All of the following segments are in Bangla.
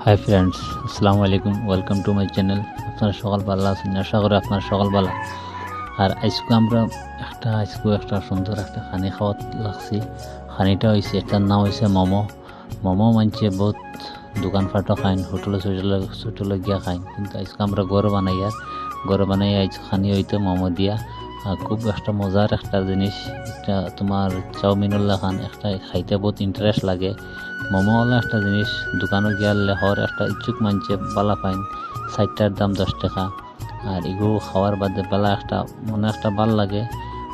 হাই ফ্রেন্ডস, আসসালামু আলাইকুম। Welcome to my channel. আপনারা সকাল ভালো আছেন? আশা করি আপনার সকাল ভালো। আর আজকে আমরা একটা সুন্দর একটা খানি খাওয়া লাগছি। খানিটা হয়েছে, এটার নাম হয়েছে মোমো। মোমো মানছে বহুত দোকান ফাটো খাইন, হোটেলে গিয়া খাইন, কিন্তু আজকে আমরা ঘরে বানাই আজ খানি হইতো মোমো দিয়া। খুব একটা মজার একটা জিনিস। এটা তোমার চাউমিনের লাখান একটা খাইতে বহুত ইন্টারেস্ট লাগে। মোমো হলো একটা জিনিস দোকানে গিয়ালে হর একটা ইচ্ছুক মানছে বালা পাইন, 60টার দাম 10 টাকা। আর এগুলো খাওয়ার বাদে বেলা একটা মনে একটা ভাল লাগে।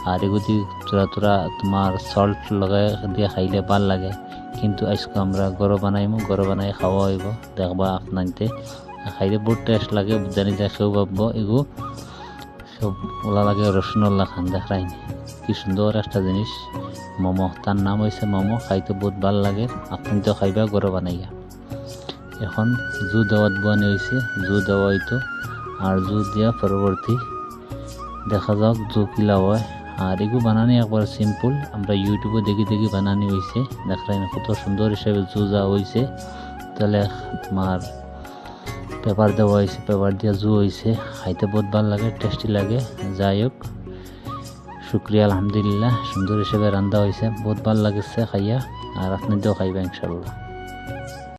আর এগুলি তোরা তোমার সল্ট লগাই দিয়ে খাইলে ভাল লাগে। কিন্তু আজকে আমরা ঘরে বানাই খাওয়া হইব, দেখবা আপনাইতে খাইলে বহুত টেস্ট লাগে। জানি যে কেউ ভাববো এগু সব ওলা লাগে রসুনল্লা খান। দেখাইনি কি সুন্দর একটা জিনিস মোমো। তার নাম হয়েছে মোমো। খাইতে বহুত ভাল লাগে। আপনি তো খাইবা ঘরে বানাইয়া। এখন জু দেওয়াত বানি হয়েছে, জু দেওয়া হইতো। আর জু দিয়া পরবর্তী দেখা যাক জু কিলা হয়। আর এগুলো বানানি একবার সিম্পল, আমরা ইউটিউবে দেখি বানানি হয়েছে। দেখাই না কত সুন্দর হিসেবে জু যাওয়া হয়েছে। তাহলে তোমার পেপার দেওয়া হয়েছে, পেপার দিয়া জু হয়েছে। খাইতে বহুত ভাল লাগে, টেস্টি লাগে। যাই হোক, শুক্রিয়া, আলহামদুলিল্লাহ। সুন্দর হিসেবে রান্না হয়েছে, বহুত ভাল লাগছে খাইয়া। আর আপনি তো খাইবা ইনশাল্লাহ।